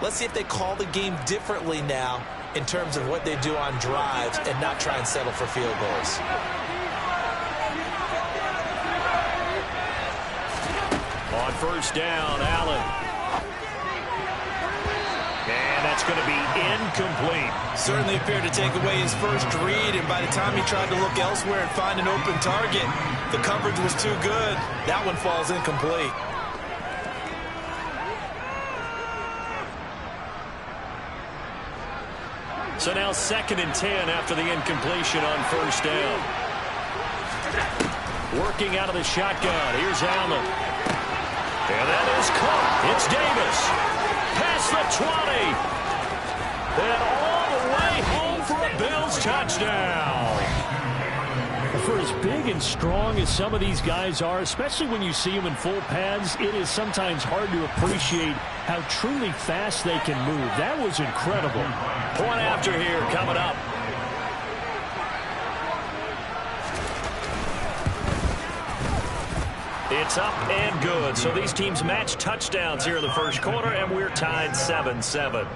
Let's see if they call the game differently now in terms of what they do on drives and not try and settle for field goals. On first down, Allen. And that's going to be incomplete. Certainly appeared to take away his first read, and by the time he tried to look elsewhere and find an open target, the coverage was too good. That one falls incomplete. So now 2nd and 10 after the incompletion on first down. Working out of the shotgun. Here's Allen. And that is caught. It's Davis. Past the 20. And all the way home for a Bills touchdown. For as big and strong as some of these guys are, especially when you see them in full pads, it is sometimes hard to appreciate how truly fast they can move. That was incredible. Point after here coming up. It's up and good. So these teams match touchdowns here in the first quarter, and we're tied 7-7.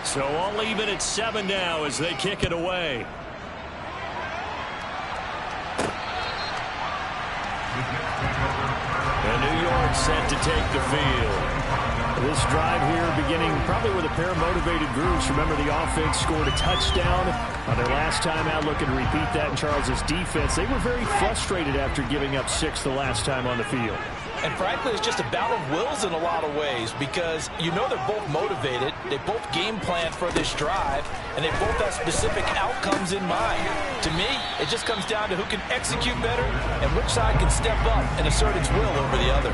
So all even at 7 now as they kick it away. And New York set to take the field. This drive here beginning probably with a pair of motivated groups. Remember, the offense scored a touchdown on their last time out. Looking to repeat that in Charles's defense. They were very frustrated after giving up 6 the last time on the field. And frankly, it's just a battle of wills in a lot of ways because you know they're both motivated. They both game planned for this drive, and they both have specific outcomes in mind. To me, it just comes down to who can execute better and which side can step up and assert its will over the other.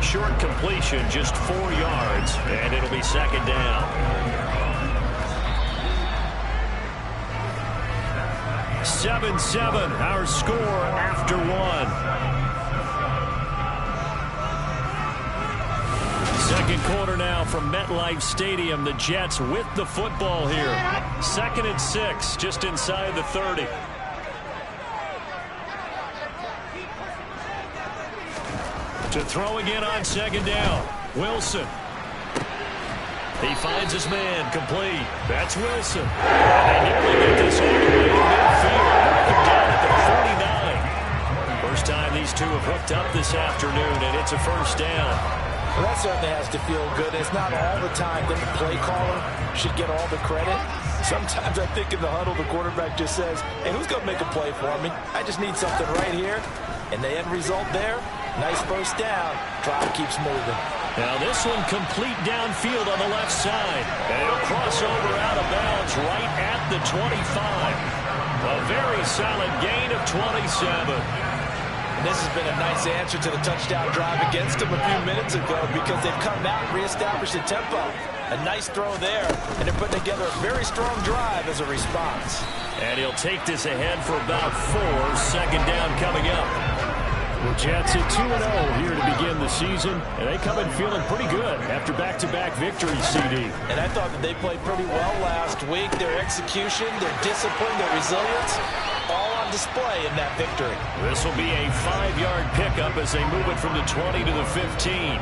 Short completion, just 4 yards, and it'll be 2nd down. 7-7, our score after 1. Second quarter now from MetLife Stadium. The Jets with the football here. 2nd and 6, just inside the 30. To throw again on 2nd down. Wilson. He finds his man, complete. That's Wilson. And they nearly get this all the way to midfield. Marking down at the 49. First time these two have hooked up this afternoon, and it's a first down. Well, that certainly has to feel good. It's not all the time that the play caller should get all the credit. Sometimes I think in the huddle, the quarterback just says, hey, who's going to make a play for me? I just need something right here. And the end result there, nice first down. Drive keeps moving. Now this one complete downfield on the left side. And it'll cross over out of bounds right at the 25. A very solid gain of 27. And this has been a nice answer to the touchdown drive against them a few minutes ago because they've come out and reestablished the tempo. A nice throw there, and they're putting together a very strong drive as a response. And he'll take this ahead for about 4. 2nd down coming up. The Jets at 2-0 here to begin the season, and they come in feeling pretty good after back-to-back victories, CD. And I thought that they played pretty well last week. Their execution, their discipline, their resilience, all on display in that victory. This will be a 5-yard pickup as they move it from the 20 to the 15.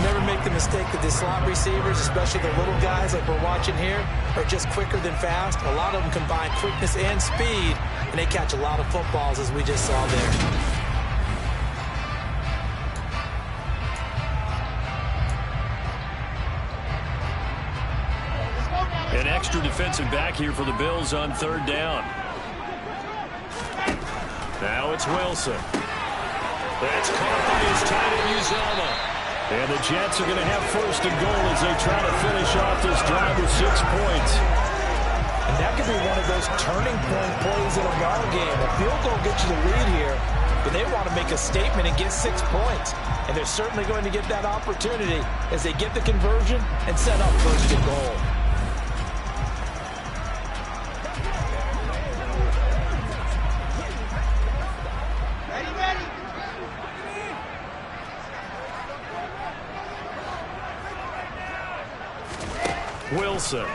Never make the mistake that the slot receivers, especially the little guys like we're watching here, are just quicker than fast. A lot of them combine quickness and speed, and they catch a lot of footballs as we just saw there. An extra defensive back here for the Bills on 3rd down. Now it's Wilson. That's caught by his tight end, Uzama. And the Jets are going to have 1st and goal as they try to finish off this drive with 6 points. And that could be one of those turning point plays in a ball game. A field goal gets you the lead here, but they want to make a statement and get 6 points. And they're certainly going to get that opportunity as they get the conversion and set up 1st and goal. Wilson.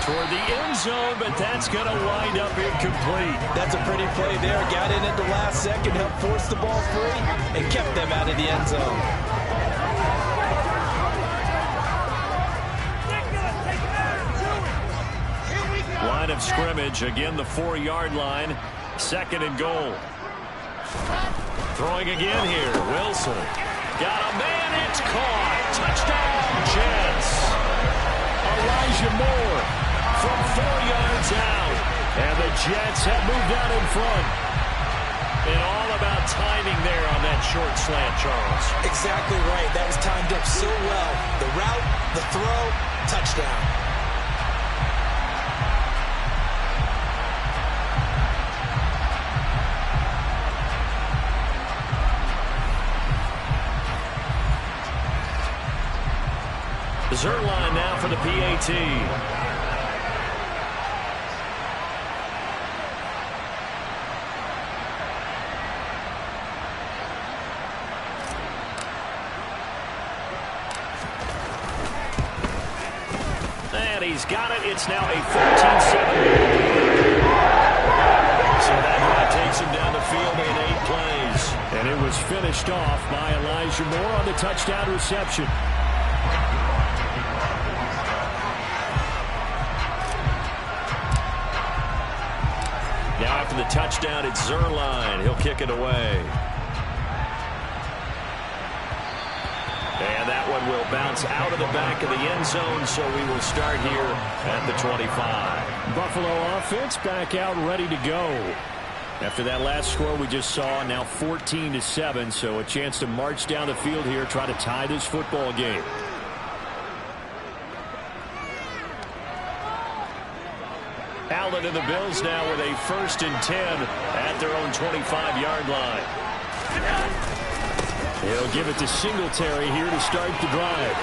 Toward the end zone, but that's going to wind up incomplete. That's a pretty play there. Got in at the last second, helped force the ball free, and kept them out of the end zone. Line of scrimmage, again the 4-yard line. 2nd and goal. Throwing again here, Wilson. Got a man, it's caught. Touchdown, Jets. Elijah Moore from 4 yards out. And the Jets have moved out in front. And all about timing there on that short slant, Charles. Exactly right. That was timed up so well. The route, the throw, touchdown. Zerline now for the PAT. And he's got it. It's now a 14-7. So that drive takes him down the field in 8 plays. And it was finished off by Elijah Moore on the touchdown reception. Now after the touchdown, it's Zerline. He'll kick it away. And that one will bounce out of the back of the end zone, so we will start here at the 25. Buffalo offense back out ready to go. After that last score we just saw, now 14-7, so a chance to march down the field here, try to tie this football game. Allen and the Bills now with a 1st and 10 at their own 25-yard line. He'll give it to Singletary here to start the drive.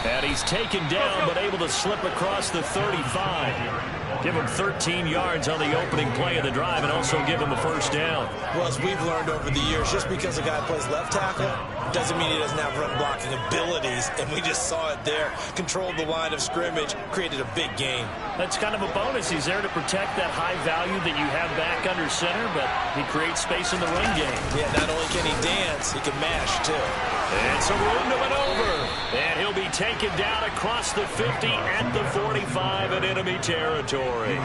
And he's taken down but able to slip across the 35. Give him 13 yards on the opening play of the drive and also give him a 1st down. Well, as we've learned over the years, just because a guy plays left tackle doesn't mean he doesn't have run blocking abilities, and we just saw it there. Controlled the line of scrimmage, created a big gain. That's kind of a bonus. He's there to protect that high value that you have back under center, but he creates space in the run game. Yeah, not only can he dance, he can mash, too. And some room to maneuver. And he'll be taken down across the 50 at the 45 in enemy territory.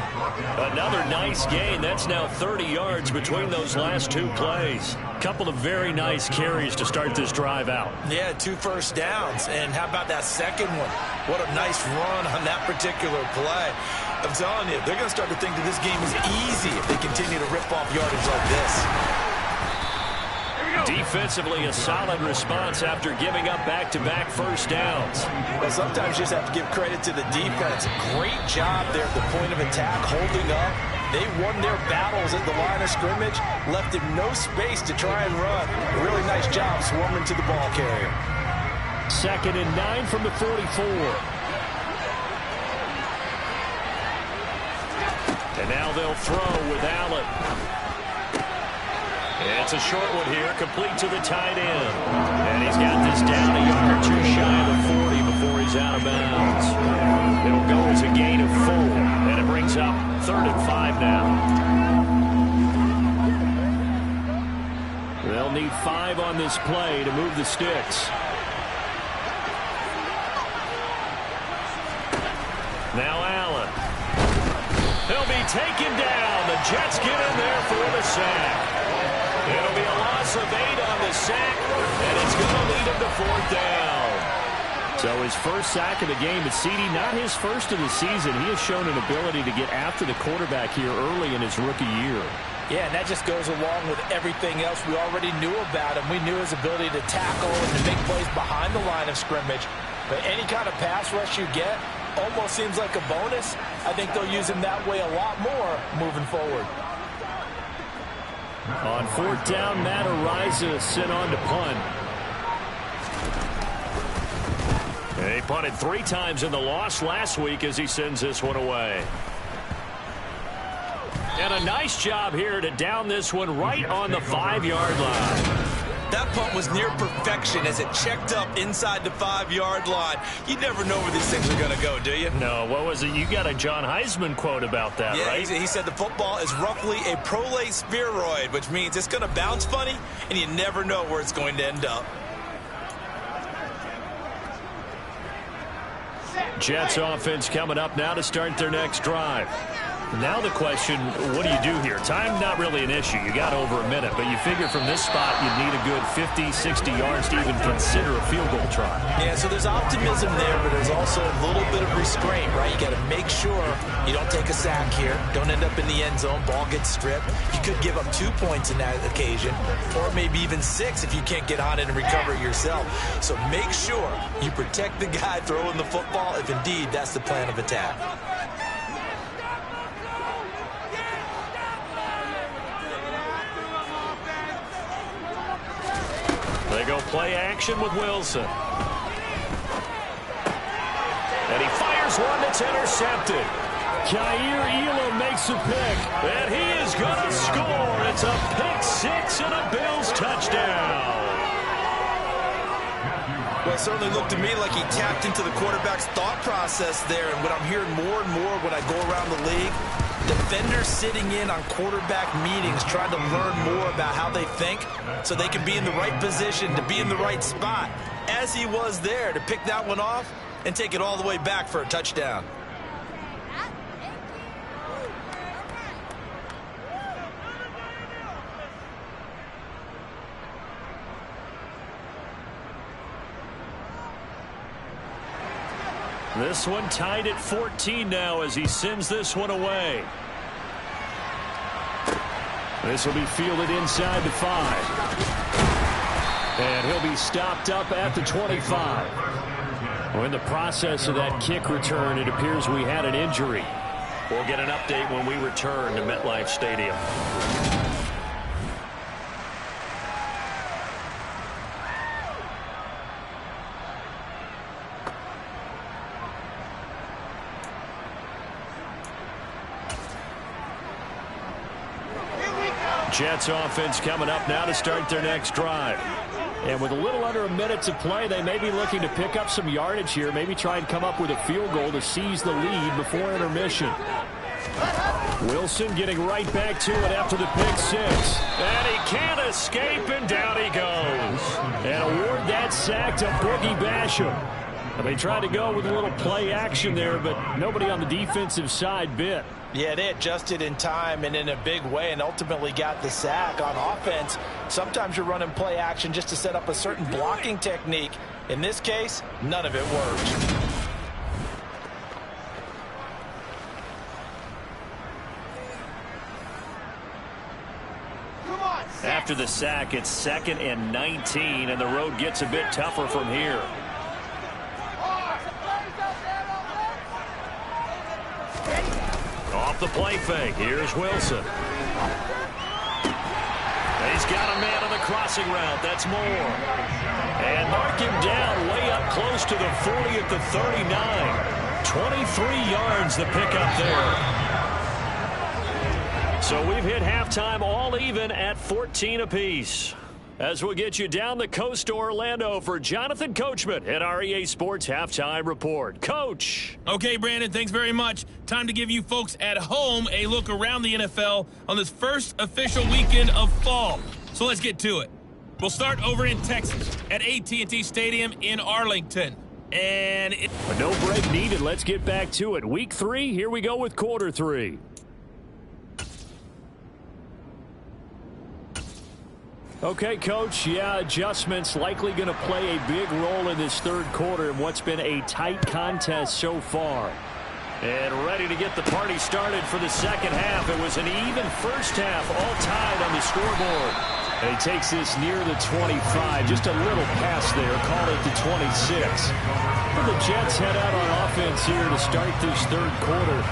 Another nice gain. That's now 30 yards between those last 2 plays. Couple of very nice carries to start this drive out. Yeah, 2 first downs. And how about that second one? What a nice run on that particular play. I'm telling you, they're going to start to think that this game is easy if they continue to rip off yardage like this. Defensively, a solid response after giving up back-to-back first downs. Well, sometimes you just have to give credit to the defense. Great job there at the point of attack, holding up. They won their battles at the line of scrimmage, left him no space to try and run. Really nice job swarming to the ball carrier. 2nd and 9 from the 44. And now they'll throw with Allen. It's a short one here, complete to the tight end. And he's got this down a yard or 2 shy of the 40 before he's out of bounds. It'll go as a gain of 4, and it brings up 3rd and 5 now. They'll need 5 on this play to move the sticks. Now Allen. He'll be taken down. The Jets get in there for the sack. It'll be a loss of 8 on the sack, and it's going to lead him to 4th down. So his first sack of the game, but CD, not his first of the season. He has shown an ability to get after the quarterback here early in his rookie year. Yeah, and that just goes along with everything else we already knew about him. We knew his ability to tackle and to make plays behind the line of scrimmage. But any kind of pass rush you get almost seems like a bonus. I think they'll use him that way a lot more moving forward. On 4th down, Matt Ariza sent on to punt. He punted 3 times in the loss last week as he sends this one away. And a nice job here to down this one right on the 5-yard line. That punt was near perfection as it checked up inside the 5-yard line. You never know where these things are going to go, do you? No, what was it? You got a John Heisman quote about that, right? He said the football is roughly a prolate spheroid, which means it's going to bounce funny, and you never know where it's going to end up. Jets offense coming up now to start their next drive. Now the question, what do you do here? Time not really an issue. You got over a minute, but you figure from this spot you'd need a good 50, 60 yards to even consider a field goal try. Yeah, so there's optimism there, but there's also a little bit of restraint, right? You got to make sure you don't take a sack here. Don't end up in the end zone. Ball gets stripped. You could give up 2 points in that occasion, or maybe even 6 if you can't get on it and recover it yourself. So make sure you protect the guy throwing the football if indeed that's the plan of attack. They go play action with Wilson. And he fires one that's intercepted. Kaiir Elam makes a pick. And he is going to score. It's a pick 6 and a Bills touchdown. Well, it certainly looked to me like he tapped into the quarterback's thought process there. And what I'm hearing more and more when I go around the league, defenders sitting in on quarterback meetings trying to learn more about how they think so they can be in the right position to be in the right spot, as he was there to pick that one off and take it all the way back for a touchdown. This one tied at 14 now as he sends this one away. This will be fielded inside the 5. And he'll be stopped up at the 25. Well, in the process of that kick return, it appears we had an injury. We'll get an update when we return to MetLife Stadium. Jets offense coming up now to start their next drive. And with a little under a minute to play, they may be looking to pick up some yardage here, maybe try and come up with a field goal to seize the lead before intermission. Wilson getting right back to it after the pick 6. And he can't escape, and down he goes. And award that sack to Boogie Basham. They tried to go with a little play action there, but nobody on the defensive side bit. Yeah, they adjusted in time and in a big way and ultimately got the sack. On offense, sometimes you're running play action just to set up a certain blocking technique. In this case, none of it worked. After the sack, it's 2nd and 19, and the road gets a bit tougher from here. Off the play fake. Here's Wilson. He's got a man on the crossing route. That's Moore. And mark him down way up close to the 40 at the 39. 23 yards the pickup there. So we've hit halftime all even at 14 apiece. As we'll get you down the coast to Orlando for Jonathan Coachman at our EA Sports Halftime Report. Coach. Okay, Brandon, thanks very much. Time to give you folks at home a look around the NFL on this first official weekend of fall. So let's get to it. We'll start over in Texas at AT&T Stadium in Arlington. And no break needed. Let's get back to it. Week 3, here we go with quarter 3. Okay, Coach, adjustments likely going to play a big role in this third quarter in what's been a tight contest so far. And ready to get the party started for the second half. It was an even first half, all tied on the scoreboard. And he takes this near the 25, just a little pass there, call it the 26. Well, the Jets head out on offense here to start this third quarter.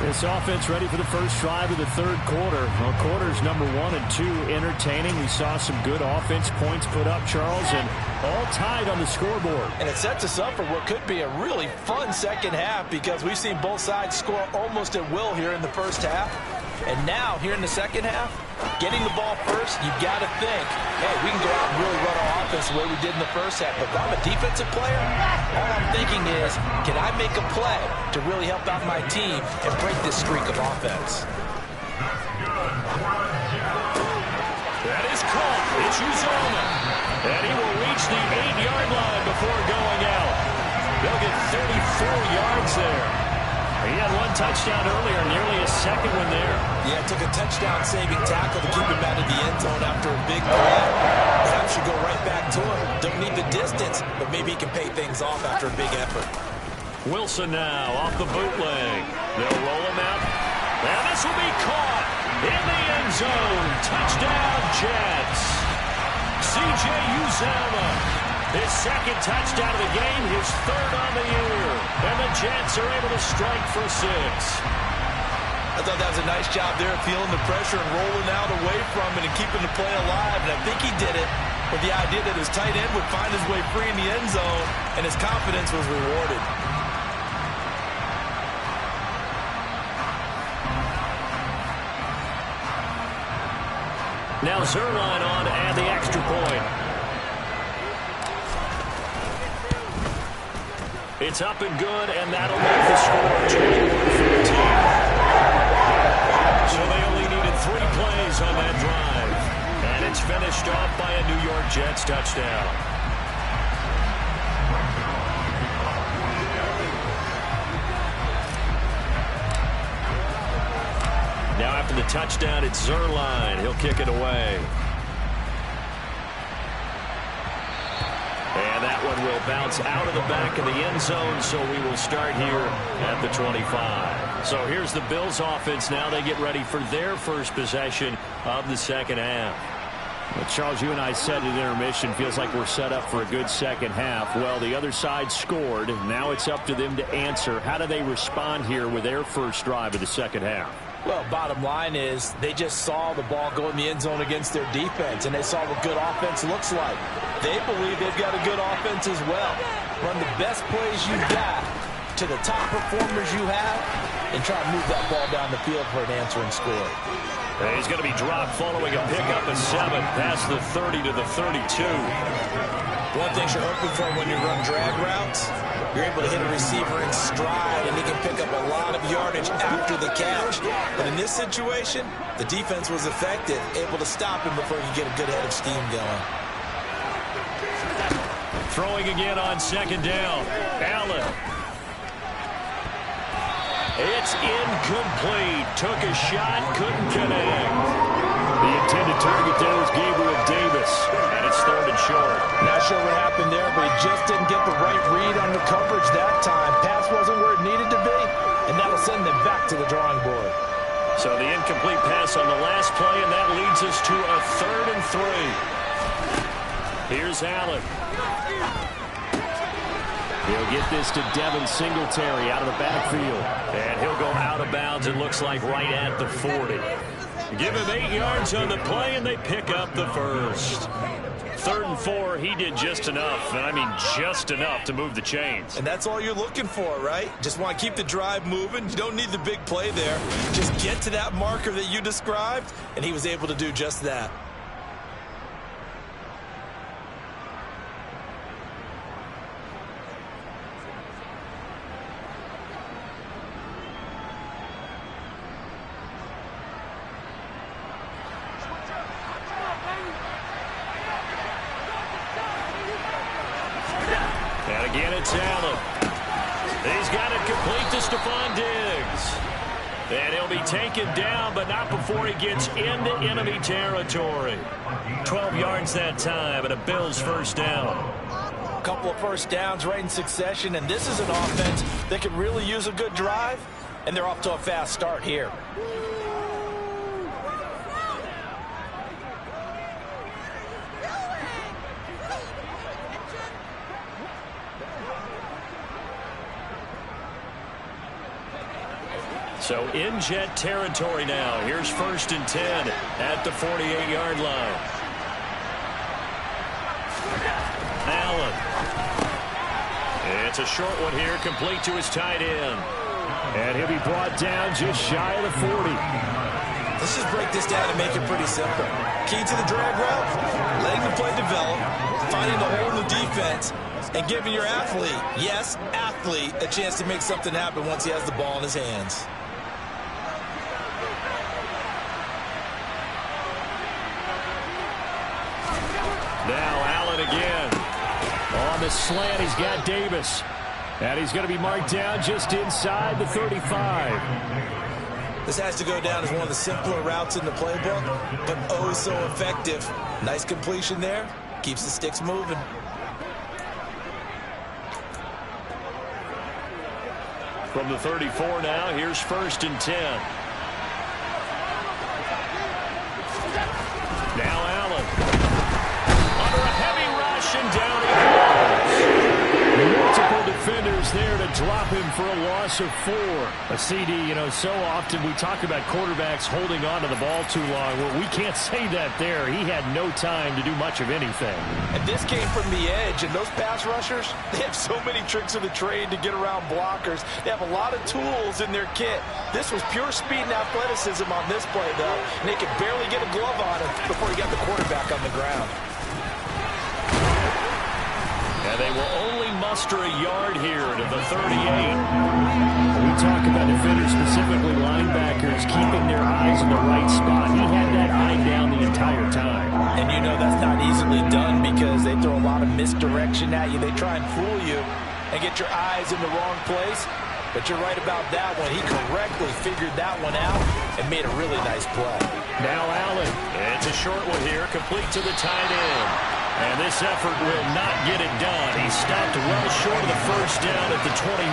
This offense ready for the first drive of the third quarter. Well, quarters number 1 and 2 entertaining. We saw some good offense points put up, Charles, and all tied on the scoreboard. And it sets us up for what could be a really fun second half because we've seen both sides score almost at will here in the first half. And now, here in the second half, getting the ball first, you've got to think, hey, we can go out and really run our offense the way we did in the first half. But if I'm a defensive player, all I'm thinking is, can I make a play to really help out my team and break this streak of offense? That is caught. It's Uzoma. And he will reach the 8-yard line before going out. They'll get 34 yards there. He had one touchdown earlier, nearly a second one there. Yeah, it took a touchdown-saving tackle to keep him out of the end zone after a big play. Perhaps should go right back to him. Don't need the distance, but maybe he can pay things off after a big effort. Wilson now off the bootleg. They'll roll him out. And this will be caught in the end zone. Touchdown, Jets. C.J. Uzoma. His second touchdown of the game, his third on the year. And the Jets are able to strike for 6. I thought that was a nice job there, feeling the pressure and rolling out away from it and keeping the play alive. And I think he did it with the idea that his tight end would find his way free in the end zone, and his confidence was rewarded. Now Zerline on to add the extra point. It's up and good, and that'll make the score 21-14. So they only needed 3 plays on that drive. And it's finished off by a New York Jets touchdown. Now after the touchdown, it's Zerline. He'll kick it away. And that one will bounce out of the back of the end zone, so we will start here at the 25. So here's the Bills offense now. They get ready for their first possession of the second half. Well, Charles, you and I said at intermission, feels like we're set up for a good second half. Well, the other side scored. Now it's up to them to answer. How do they respond here with their first drive of the second half? Well, bottom line is they just saw the ball go in the end zone against their defense, and they saw what good offense looks like. They believe they've got a good offense as well. Run the best plays you've got to the top performers you have and try to move that ball down the field for an answering score. And he's going to be dropped following a pickup of 7 past the 30 to the 32. One thing you're hoping for when you run drag routes, you're able to hit a receiver in stride, and he can pick up a lot of yardage after the catch. But in this situation, the defense was effective, able to stop him before he could get a good head of steam going. Throwing again on second down. Allen. It's incomplete. Took a shot, couldn't connect. The intended target there was Gabriel Davis, and it's 3rd and short. Not sure what happened there, but he just didn't get the right read on the coverage that time. Pass wasn't where it needed to be, and that'll send them back to the drawing board. So the incomplete pass on the last play, and that leads us to a 3rd and 3. Here's Allen. He'll get this to Devin Singletary out of the backfield. And he'll go out of bounds, it looks like, right at the 40. Give him 8 yards on the play, and they pick up the first. 3rd and 4, he did just enough, and I mean just enough to move the chains. And that's all you're looking for, right? Just want to keep the drive moving. You don't need the big play there. Just get to that marker that you described, and he was able to do just that. And again, it's Allen. He's got it complete to Stephon Diggs. And he'll be taken down, but not before he gets into enemy territory. 12 yards that time, and a Bills first down. A couple of first downs right in succession, and this is an offense that could really use a good drive, and they're off to a fast start here. So in Jet territory now. Here's 1st and 10 at the 48-yard line. Allen. It's a short one here, complete to his tight end. And he'll be brought down just shy of the 40. Let's just break this down and make it pretty simple. Key to the drag route, letting the play develop, finding the hole in the defense, and giving your athlete, yes, athlete, a chance to make something happen once he has the ball in his hands. Now Allen again. On the slant, he's got Davis. And he's going to be marked down just inside the 35. This has to go down as one of the simpler routes in the playbook, but oh so effective. Nice completion there. Keeps the sticks moving. From the 34 now, here's 1st and 10. Now Allen. Under a heavy rush and down he goes. Multiple defenders there to drop him for a loss of 4. A CD, you know, so often we talk about quarterbacks holding on to the ball too long. Well, we can't say that there. He had no time to do much of anything. And this came from the edge, and those pass rushers, they have so many tricks of the trade to get around blockers. They have a lot of tools in their kit. This was pure speed and athleticism on this play, though, and they could barely get a glove on him before he got the quarterback on the ground. And they will only muster a yard here to the 38. We talk about defenders, specifically linebackers, keeping their eyes in the right spot. He had that eye down the entire time. And you know that's not easily done because they throw a lot of misdirection at you. They try and fool you and get your eyes in the wrong place. But you're right about that one. He correctly figured that one out and made a really nice play. Now Allen. It's a short one here, complete to the tight end. And this effort will not get it done. He stopped well short of the first down at the 29.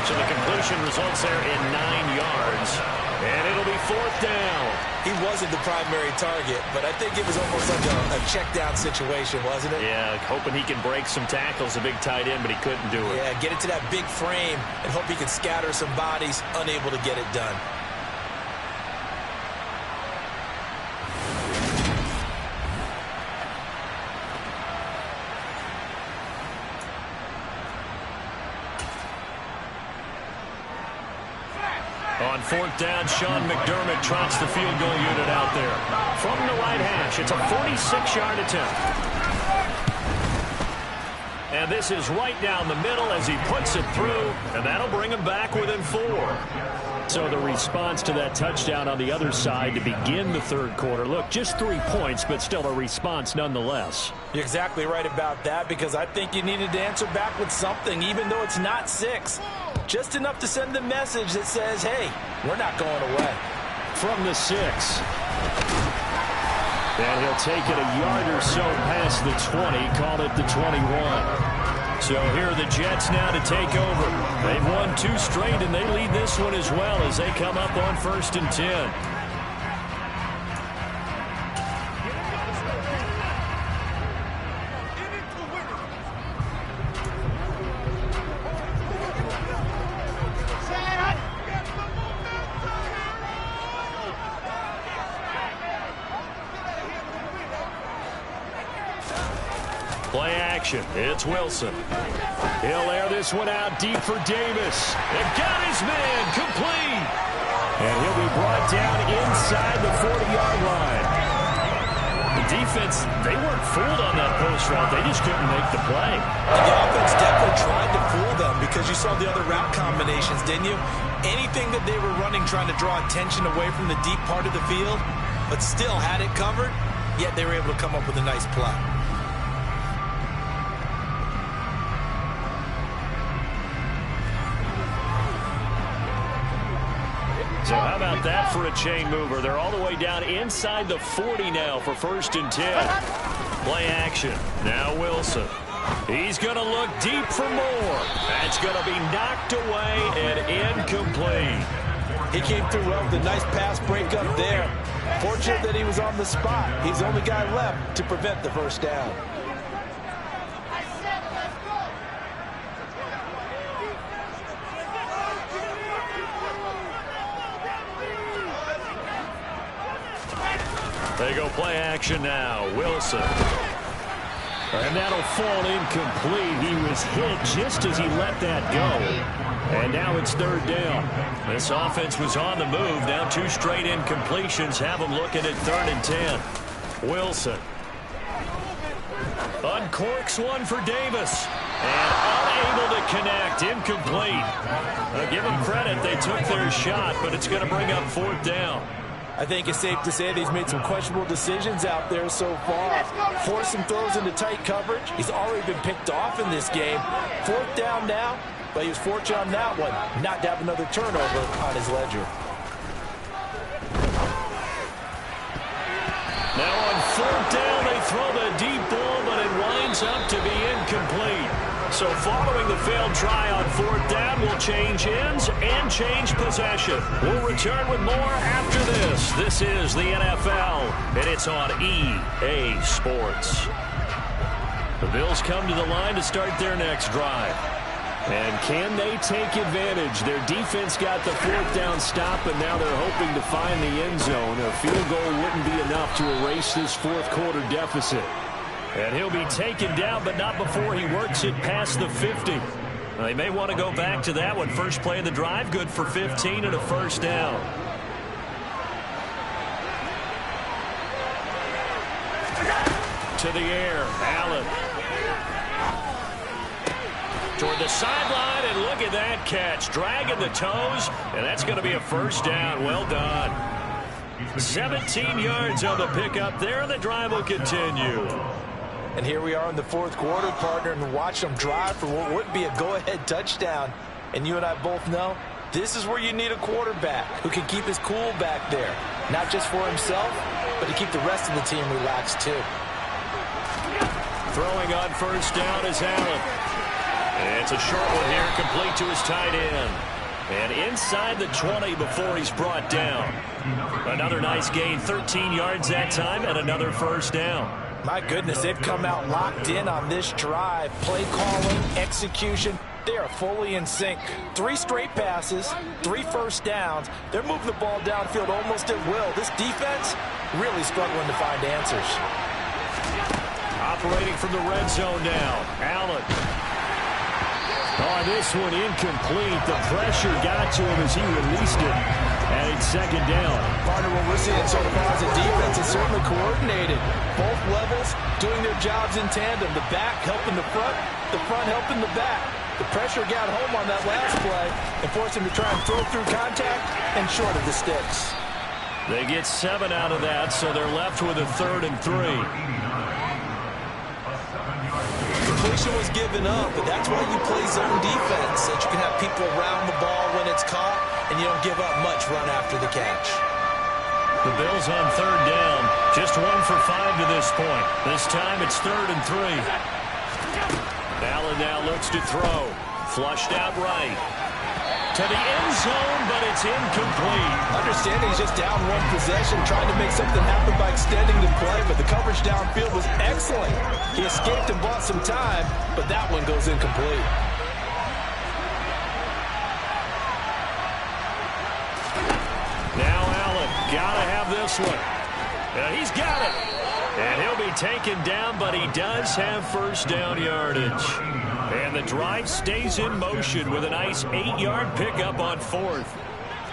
So the completion results there in 9 yards. And it'll be 4th down. He wasn't the primary target, but I think it was almost like a check down situation, wasn't it? Yeah, hoping he can break some tackles, a big tight end, but he couldn't do it. Yeah, get it to that big frame and hope he can scatter some bodies, unable to get it done. On 4th down, Sean McDermott trots the field goal unit out there. From the right hash, it's a 46-yard attempt. And this is right down the middle as he puts it through, and that'll bring him back within 4. So the response to that touchdown on the other side to begin the 3rd quarter. Look, just 3 points, but still a response nonetheless. You're exactly right about that because I think you needed to answer back with something, even though it's not 6. Just enough to send the message that says, hey, we're not going away. From the 6. And he'll take it a yard or so past the 20, call it the 21. So here are the Jets now to take over. They've won 2 straight, and they lead this one as well as they come up on 1st and 10. Play action. It's Wilson. He'll air this one out deep for Davis. They've got his man complete. And he'll be brought down inside the 40-yard line. The defense, they weren't fooled on that post route. They just couldn't make the play. And the offense definitely tried to fool them because you saw the other route combinations, didn't you? Anything that they were running trying to draw attention away from the deep part of the field, but still had it covered, yet they were able to come up with a nice play. So how about that for a chain mover? They're all the way down inside the 40 now for 1st and 10. Play action. Now Wilson. He's going to look deep for more. That's going to be knocked away and incomplete. He came through well with a nice pass breakup there. Fortunate that he was on the spot. He's the only guy left to prevent the first down. They go play action now. Wilson. And that'll fall incomplete. He was hit just as he let that go. And now it's third down. This offense was on the move. Now 2 straight incompletions have them looking at 3rd and 10. Wilson uncorks one for Davis. And unable to connect. Incomplete. Give them credit. They took their shot, but it's going to bring up 4th down. I think it's safe to say that he's made some questionable decisions out there so far. Forced some throws into tight coverage. He's already been picked off in this game. 4th down now, but he was fortunate on that one not to have another turnover on his ledger. Now on 4th down, they throw the deep ball, but it winds up to be incomplete. So following the failed try on 4th down, we'll change ends and change possession. We'll return with more after this. This is the NFL, and it's on EA Sports. The Bills come to the line to start their next drive. And can they take advantage? Their defense got the 4th down stop, and now they're hoping to find the end zone. A field goal wouldn't be enough to erase this 4th quarter deficit. And he'll be taken down, but not before he works it past the 50. They may want to go back to that one. First play of the drive, good for 15 and a 1st down. To the air, Allen. Toward the sideline, and look at that catch. Dragging the toes, and that's going to be a 1st down. Well done. 17 yards on the pickup there, and the drive will continue. And here we are in the 4th quarter, partner, and watch them drive for what would be a go-ahead touchdown. And you and I both know this is where you need a quarterback who can keep his cool back there. Not just for himself, but to keep the rest of the team relaxed too. Throwing on 1st down is Allen. And it's a short one here, complete to his tight end. And inside the 20 before he's brought down. Another nice gain, 13 yards that time, and another 1st down. My goodness, they've come out locked in on this drive. Play calling, execution, they are fully in sync. 3 straight passes, 3 1st downs. They're moving the ball downfield almost at will. This defense really struggling to find answers. Operating from the red zone now, Allen. Oh, this one incomplete. The pressure got to him as he released it. And it's 2nd down. Partner, what we're seeing so far as a defense is certainly coordinated. Both levels doing their jobs in tandem. The back helping the front helping the back. The pressure got home on that last play and forced him to try and throw through contact and short of the sticks. They get 7 out of that, so they're left with a 3rd and 3. Completion was given up, but that's why you play zone defense, so that you can have people around the ball when it's caught, and you don't give up much run after the catch. The Bills on 3rd down, just 1 for 5 to this point. This time it's 3rd and 3. Allen now looks to throw, flushed out right. To the end zone, but it's incomplete. Understanding he's just down 1 possession, trying to make something happen by extending the play, but the coverage downfield was excellent. He escaped and bought some time, but that one goes incomplete. Now Allen, gotta have this one. He's got it. And he'll be taken down, but he does have 1st down yardage. And the drive stays in motion with a nice 8-yard pickup on 4th.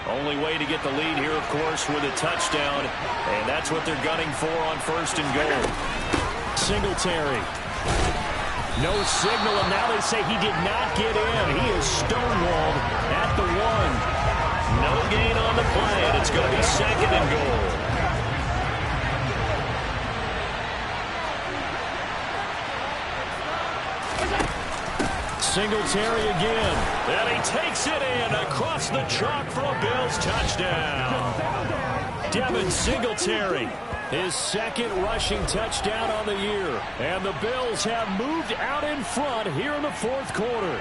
Only way to get the lead here, of course, with a touchdown. And that's what they're gunning for on 1st and goal. Singletary. No signal, and now they say he did not get in. He is stonewalled at the 1. No gain on the play, and it's going to be 2nd and goal. Singletary again. And he takes it in across the chalk for a Bills touchdown. Devin Singletary, his 2nd rushing touchdown on the year. And the Bills have moved out in front here in the 4th quarter.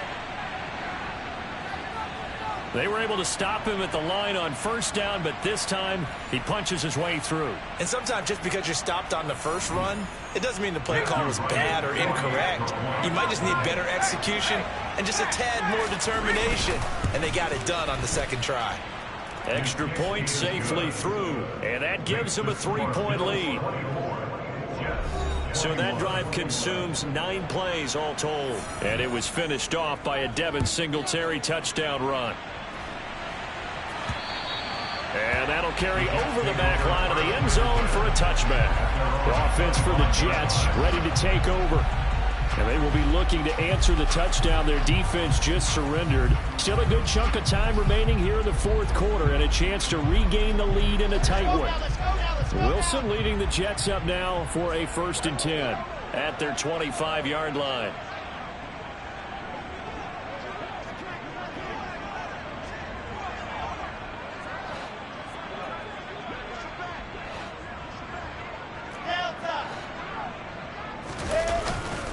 They were able to stop him at the line on 1st down, but this time he punches his way through. And sometimes just because you're stopped on the first run, it doesn't mean the play call was bad or incorrect. You might just need better execution and just a tad more determination. And they got it done on the 2nd try. Extra point safely through, and that gives him a 3-point lead. So that drive consumes 9 plays all told. And it was finished off by a Devin Singletary touchdown run. And that'll carry over the back line of the end zone for a touchback. The offense for the Jets ready to take over. And they will be looking to answer the touchdown their defense just surrendered. Still a good chunk of time remaining here in the fourth quarter and a chance to regain the lead in a tight one. Wilson leading the Jets up now for a 1st and 10 at their 25-yard line.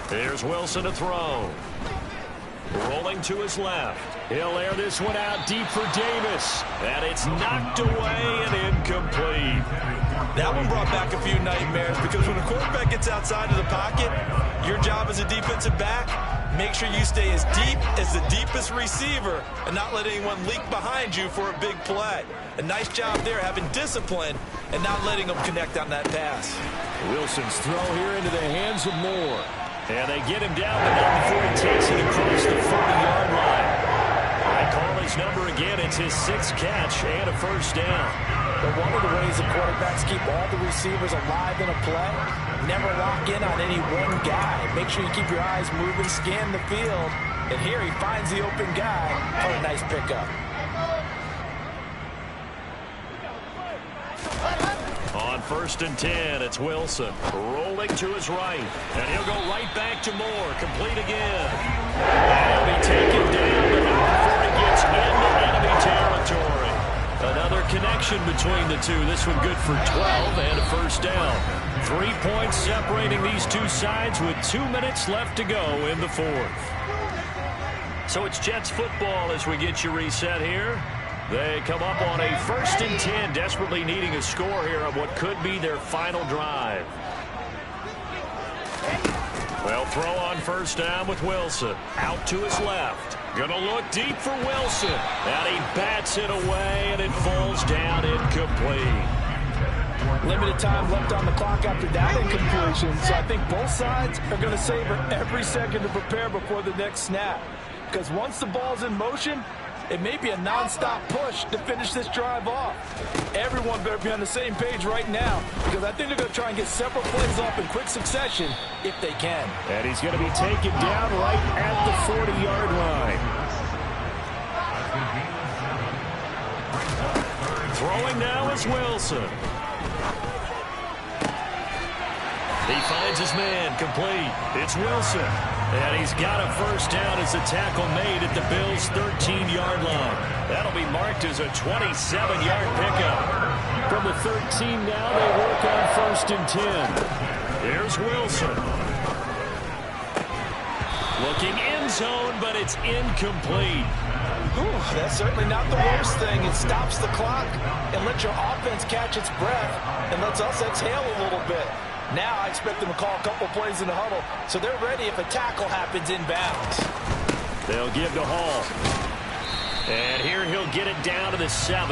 Here's Wilson to throw. Rolling to his left. He'll air this one out deep for Davis. And it's knocked away and incomplete. That one brought back a few nightmares because when a quarterback gets outside of the pocket, your job as a defensive back, make sure you stay as deep as the deepest receiver and not let anyone leak behind you for a big play. A nice job there having discipline and not letting them connect on that pass. Wilson's throw here into the hands of Moore. And they get him down, but not before he takes it across the 40-yard line. I call his number again. It's his 6th catch and a 1st down. But one of the ways the quarterbacks keep all the receivers alive in a play, never lock in on any one guy. Make sure you keep your eyes moving, scan the field. And here he finds the open guy. Oh, a nice pickup. On 1st and 10, it's Wilson rolling to his right. And he'll go right back to Moore. Complete again. And he'll be taken down, but not before he gets into enemy territory. Another connection between the two. This one good for 12 and a 1st down. 3 points separating these two sides with 2 minutes left to go in the 4th. So it's Jets football as we get you reset here. They come up on a 1st and 10, desperately needing a score here on what could be their final drive. Well, throw on 1st down with Wilson. Out to his left. Gonna look deep for Wilson. And he bats it away, and it falls down incomplete. Limited time left on the clock after that incompletion, so I think both sides are going to savor every second to prepare before the next snap. Because once the ball's in motion, it may be a non-stop push to finish this drive off. Everyone better be on the same page right now because I think they're going to try and get several plays off in quick succession if they can. And he's going to be taken down right at the 40-yard line. Throwing now is Wilson. He finds his man complete. It's Wilson. And he's got a 1st down as the tackle made at the Bills' 13-yard line. That'll be marked as a 27-yard pickup. From the 13 now, they work on 1st and 10. Here's Wilson. Looking end zone, but it's incomplete. Ooh, that's certainly not the worst thing. It stops the clock and lets your offense catch its breath and lets us exhale a little bit. Now I expect them to call a couple plays in the huddle, so they're ready if a tackle happens inbounds. They'll give to Hall. And here he'll get it down to the 7.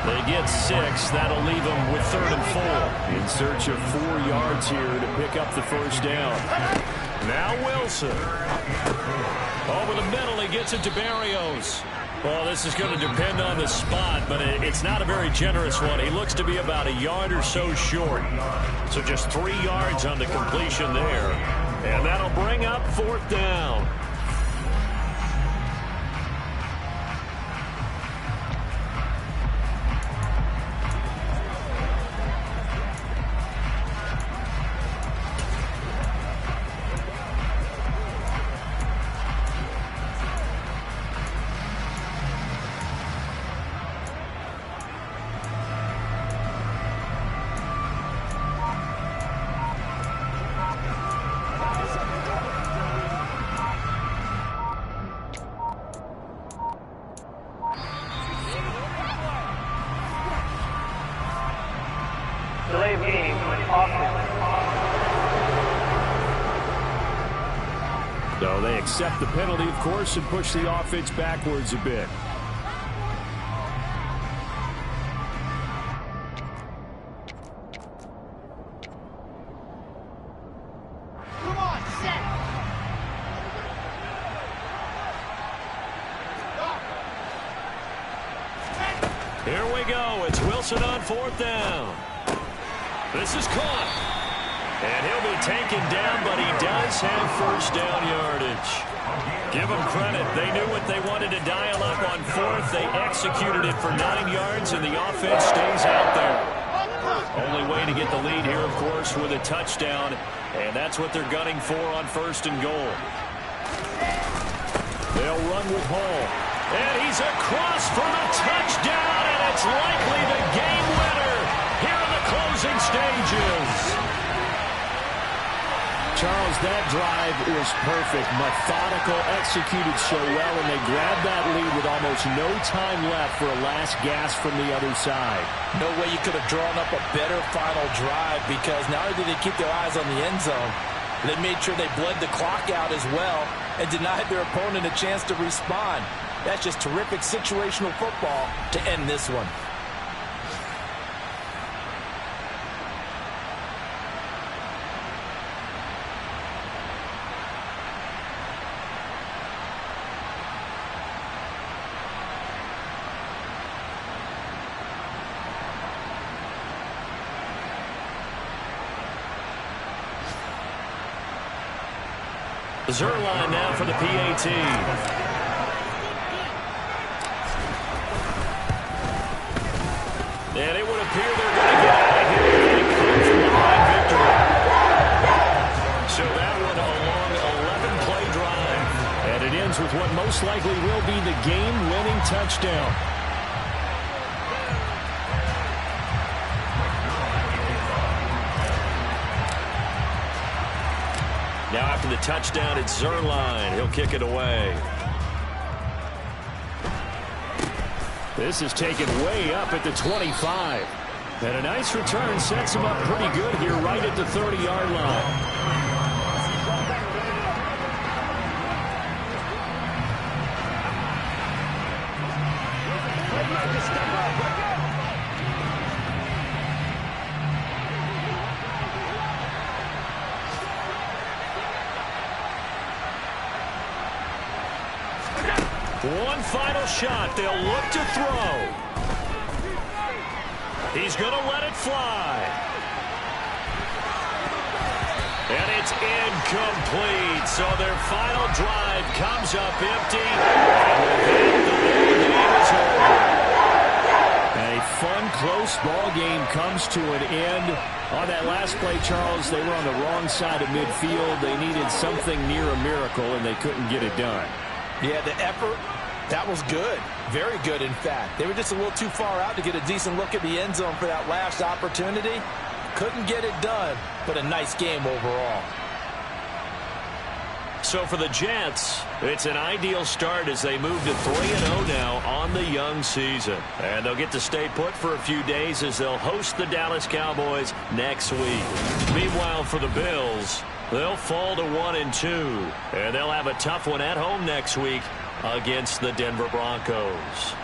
They get 6. That'll leave them with 3rd and 4. In search of 4 yards here to pick up the 1st down. Now Wilson. Over the middle, he gets it to Barrios. Well, this is going to depend on the spot, but it's not a very generous one. He looks to be about a yard or so short. So just 3 yards on the completion there. And that'll bring up 4th down. So they accept the penalty, of course, and push the offense backwards a bit. Here we go. It's Wilson on 4th down. This is caught. And he'll be taken down, but he does have first down yardage. Give them credit. They knew what they wanted to dial up on 4th. They executed it for 9 yards, and the offense stays out there. Only way to get the lead here, of course, with a touchdown, and that's what they're gunning for on 1st and goal. They'll run with Hall. And he's across for the touchdown, and it's likely the game winner here in the closing stages. Charles, that drive was perfect. Methodical, executed so well, and they grabbed that lead with almost no time left for a last gasp from the other side. No way you could have drawn up a better final drive, because not only did they keep their eyes on the end zone, they made sure they bled the clock out as well and denied their opponent a chance to respond. That's just terrific situational football to end this one. Zerline now for the PAT. And it would appear they're going to get out of here and come from behind victory. So that one a long 11-play drive. And it ends with what most likely will be the game-winning touchdown. Now after the touchdown, it's Zerline. He'll kick it away. This is taken way up at the 25. And a nice return sets him up pretty good here right at the 30-yard line. One final shot. They'll look to throw. He's going to let it fly. And it's incomplete. So their final drive comes up empty. And the game is over. A fun, close ball game comes to an end. On that last play, Charles, they were on the wrong side of midfield. They needed something near a miracle, and they couldn't get it done. Yeah, the effort, that was good. Very good, in fact. They were just a little too far out to get a decent look at the end zone for that last opportunity. Couldn't get it done, but a nice game overall. So for the Jets, it's an ideal start as they move to 3-0 now on the young season. And they'll get to stay put for a few days as they'll host the Dallas Cowboys next week. Meanwhile, for the Bills, they'll fall to 1-2, and they'll have a tough one at home next week against the Denver Broncos.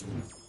it.